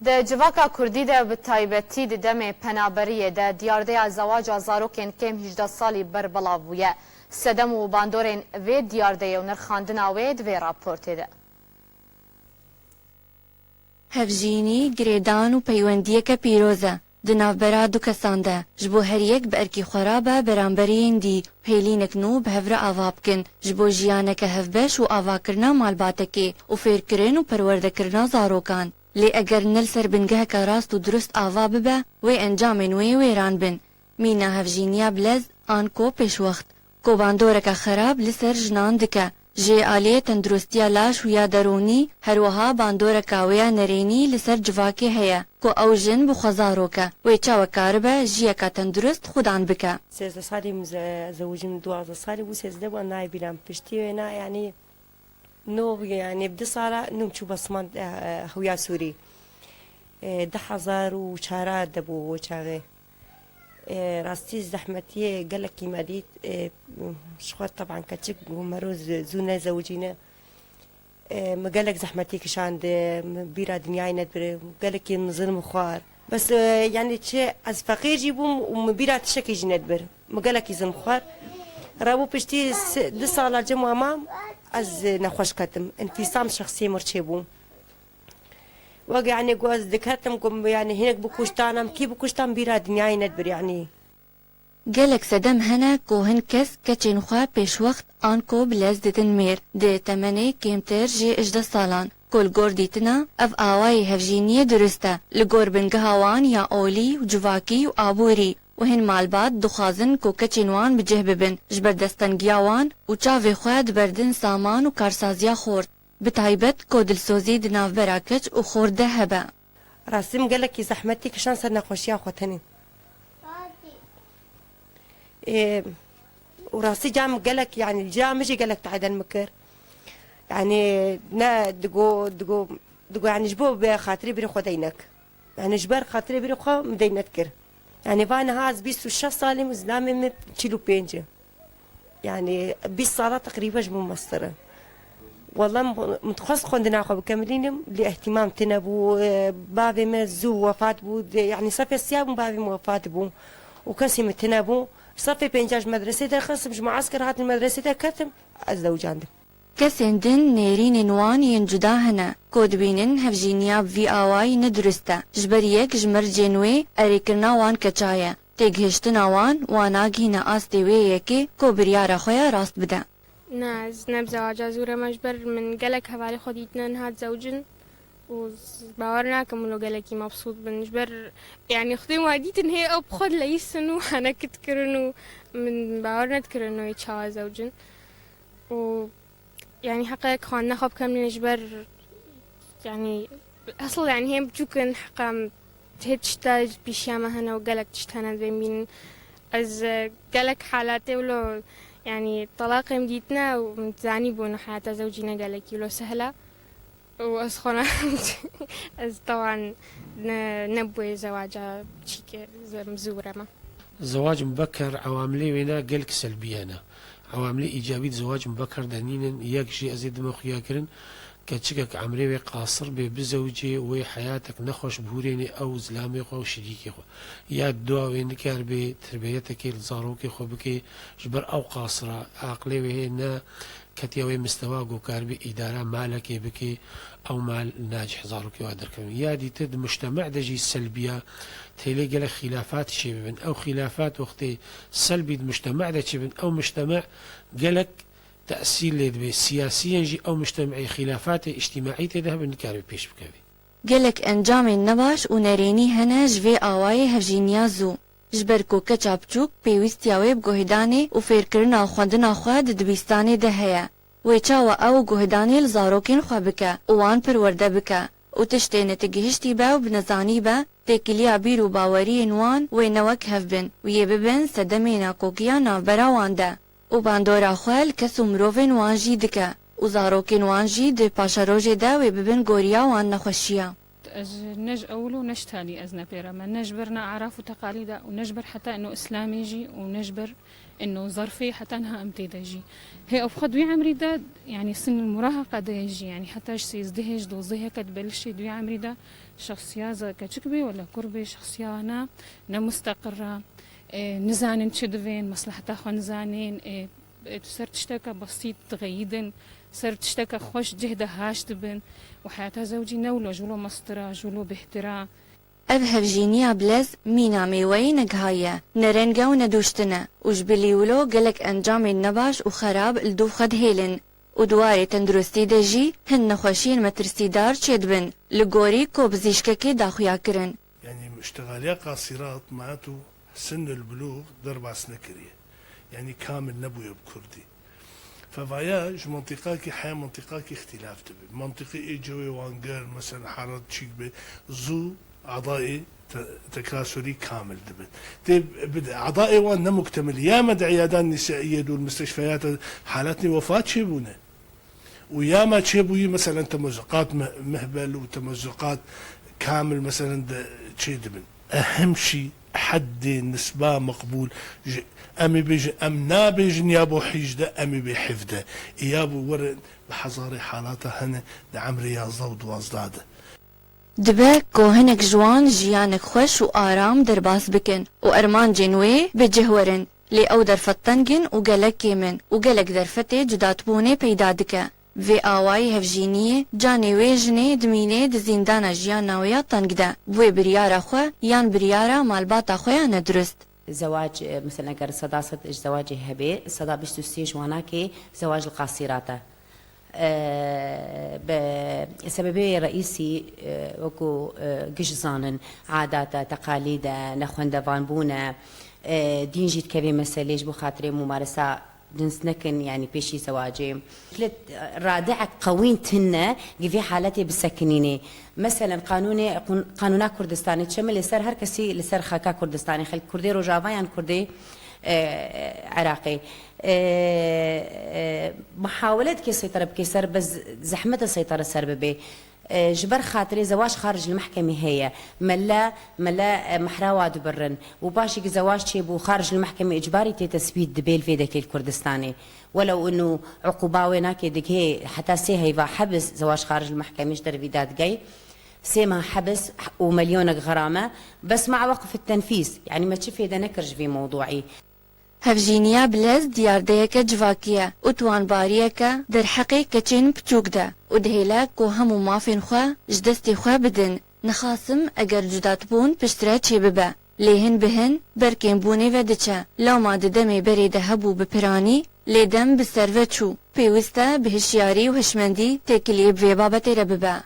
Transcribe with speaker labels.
Speaker 1: د جواکا کردی ده به تایبتی د دم پنابریه ده دیارده زواج زاروکن کم 18 سالی بر بلاویه سدم و باندورین و دیارده و نرخاندن آوید و راپورته ده.
Speaker 2: هفجینی گریدان و پیوندیه که پیروزه دنافبرا دو کسان ده جبو هر یک به ارکی خرابه برانبرین دی پیلینک نو به هفر آواب کن جبو جیانک هفبش و آوا کرنا مالباته که و فیر کرن و پرورده کرنا زاروکان لی اگر نل سر بنگه که راست و درست آوا ببه و انجام نوی ویران بن مینا هفجینیا بلز آن کو پیش وقت کو باندورک خراب لسر جنان دکه جی آلیه تندرستیا لاش و یا درونی هروها باندورکا و یا نرینی لسر جواکی هیا کو او جن بخوزارو که و چاوکار به جیکا تندرست خودان بکه
Speaker 3: 13 سالي مزوجين 12 سالي و13 وانا بيلام بشتي هنا يعني نو يعني بدي صار نو شو بصمن خويا سوري ده حزار وشارات دبو وشاغي راستي زحمتي قال لك مديت شخوات طبعا كتشك ومروز زونا زوجينا ما قال لك زحمتي كشان بيرا دنياي ندبر قال لك نظلم خوار بس يعني شيء از فقير جيبهم ومبيرا تشكي جندبر ما قال لك يزم خوار رابو بشتي دي صالة جمع مام از نخوش كتم انفصام شخصي مرشبو وقع يعني جواز ذكرتم يعني هناك بكوشتانم كي بكوشتان بيرا دنياي ندبر يعني
Speaker 2: گلک سدم هنه کو هن کس کچین خواه پیش وقت آن کو بلز دیتن میر ده تمنه کمتر جی 18 سالان کل گور دیتنا اف آوائی هفجینیه درسته لگور بنگهاوان یا اولی و جواکی و آبوری و هن مالبات دخوازن کو کچینوان بجه ببن جبر دستنگیاوان و چاوی خواه دبردن سامان و کارسازیا خورد بتایبت کو دلسوزی دناف براکچ و خورده هبه
Speaker 3: راسم قال لك زحمتي كشان صار نخوشيا خوتني وراسي جام قالك يعني جام مجي قالك تعال المكر يعني نا دقو يعني جبو بخاطري بيري خدينك يعني جبر خاطري بيري خو مدينتكر يعني فانا هاز بيس الشخص صالي مزلامي تشيلو بينجي يعني بيس صالة تقريبا جبو مصدرة والله متخصص خندنا خو بكملين لاهتمام تنبو بابي مزو وفاة بو يعني صفي السياب بابي وفاة بو وكسي متنبو صفي بينجاج مدرسة درخص مش معسكر هات المدرسة كتم الزوج عندي
Speaker 2: کسین دن نیرین نوان ین جدا هنه کود بینن هفجینیا وی آوائی ندرسته جبر یک جمر جنوی اریکرنا وان کچایه تگهشتن وان واناگهین آستی وی یکی کو بریار خویا راست بده
Speaker 4: ناز نبزواجا زورة مجبر من قلق هفالي خديتنا نهاد زوجن وباورنا كملو قلقي مبسوط بنجبر يعني خدي واديتن هي او بخد ليسنو انا كتكرنو من باورنا تكرنو يتشاوا زوجن و يعني حقا خوانا خب كامل نجبر يعني اصلا يعني هي بجوكن حقا تهتشتاج بيشياما هنا وقلق تشتانا بين از قلق حالاتي ولو يعني طلاق مديتنا ومتزاني بونا حياة زوجينا قال لك لو سهلة وأسخنا أز طبعا نبوي زواجها شيك مزورة ما
Speaker 5: زواج مبكر عواملي وينا قلك سلبيانا عواملي إيجابية زواج مبكر دنينا ياك شيء أزيد مخيا كرن كتشكك عمري قاصر بزوجي وحياتك نخوش بهوريني أو زلامي خو شريكي خو يا الدعاء وين كار بتربيتك الزاروكي خو بكي جبر أو قاصرة عقلي وهنا كتيوي مستواقو كار بإدارة مالك بكي أو مال ناجح زاروكي وادر كم يا دي تد مجتمع دجي السلبية تيلي قال خلافات شبن أو خلافات وقتي سلبي المجتمع ده شبن أو مجتمع قالك تأثير لدبي سياسيا جي أو مجتمعي خلافات اجتماعية تذهب النكاري بيش بكبي
Speaker 2: گلک انجام نباش و نرینی هنه جوی آوائی هفجینیا زو جبرکو کچابچوک پیوستیاوی بگوهدانی و فیرکرنا خوندنا خواه دبیستانی ده هیا ویچاو او گوهدانی لزاروکین خواه بکه وان پرورده بکه و تشتین تگهشتی با و بنزانی با تکلیا بیرو باوری نوان و نوک هف بن و یه ببن سدمینا کوکیا نافبرا وانده و باندورا خوال کسو مروفن وان جی دکه و زاروکین وان جی ده پاشا روژه ده و ببن گوریا وان نخوشیا
Speaker 6: نج أولو نج تالي أزنا بيرما نجبرنا أعراف وتقاليد ونجبر حتى إنه إسلام يجي ونجبر إنه ظرفي حتى إنها أمتيدا يجي هي أبخد دوي عمري دا يعني سن المراهقة دا يجي يعني حتى سيزدهج دوزيها كتبلشي دوي عمري دا شخصية كتشكبي ولا قربي شخصية أنا مستقرة نزانين تشدفين مصلحة أخوة نزانين سر تشتكى بسيط تغيدن سر تشتكى خوش جهدة هاش تبن وحياتها زوجي نولو جولو مسطرة جولو باحترام
Speaker 2: اف هفجينيا بلز مينا ميوي نقهايا نرنگا و ندوشتنا وجبلي ولو قلق انجام النباش وخراب الدو خد هيلن ودواري تندرستي دجي هن نخوشين مترسي دار تشدبن لقوري كوبزيشككي داخويا كرن
Speaker 7: يعني اشتغالية قاصرات معناته سن البلوغ ضربة سنكرية يعني كامل نبوي بكردي ففياج منطقاكي حياة منطقاكي اختلاف تبي منطقي ايجوي وانجر مثلا حارة تشيك بي زو أعضائي تكاسلي كامل دبن طيب أعضائي وان مكتمل يا مد عيادات نسائية دول مستشفيات حالاتني وفاة شيبونه ويا ما تشيبوي مثلا تمزقات مهبل وتمزقات كامل مثلا تشي دبن أهم شيء حد نسبة مقبول أمي بيج أم نابج نيابو حيجده أمي بحفده إيابو ورن بحضاري حالاتها هنا لعمري يا زود وازداده
Speaker 2: دبه كوهنك جوان جيانك خوش و آرام درباس بكن و ارمان جنوي بجهورن لي او درفتنگن و گلک كيمن و گلک درفته جداتبونه پیدا دکه في آواي هفجينية جاني ويجني دميني دزيندانا جيان ناويا تنگده بوي بريارا خو يان بريارا مالباتا خويا ندرست
Speaker 8: زواج مثلا اگر صداصة زواج هبه صدا بشتو جواناكي زواج القاصرات بسببه رئيسي وكو قشزانن عادات تقاليد نخوند فانبونا دين جيت كبي مسألة بو خاطري ممارسة دنس نكن يعني بيشي زواجي رادعك قوين تنا في حالتي بالسكنيني مثلا قانونا كردستاني تشمل لسر هر كسي لسر خاكا كردستاني خل كردي روجافا يعني كردي عراقي محاولة كي سيطرة بكسر بس زحمة السيطرة سر ببي جبر خاطري زواج خارج المحكمة هي ملا محراوة دبرن وباشي زواج تشيبو خارج المحكمة إجباري تثبيت دبيل في ذاك الكردستاني ولو إنه عقوبة ويناك دك هي حتى سي حبس زواج خارج المحكمة إيش دربيدات جاي سيما حبس ومليون غرامة بس مع وقف التنفيذ يعني ما تشوفي إذا نكرج في موضوعي
Speaker 2: هفجينيا بلز ديارديك جواكيا وتوان باريكا در حقي كچين بچوكدا ودهيلا كو همو مافين خوا جدستي خوا بدن نخاسم اگر جدات بون پشترا چي ببا ليهن بهن بركين بوني ودچا لو ما ددمي بريده هبو بپراني ليدم بسروچو پيوستا بهشياري وهشمندي تكليب في بابتي رببا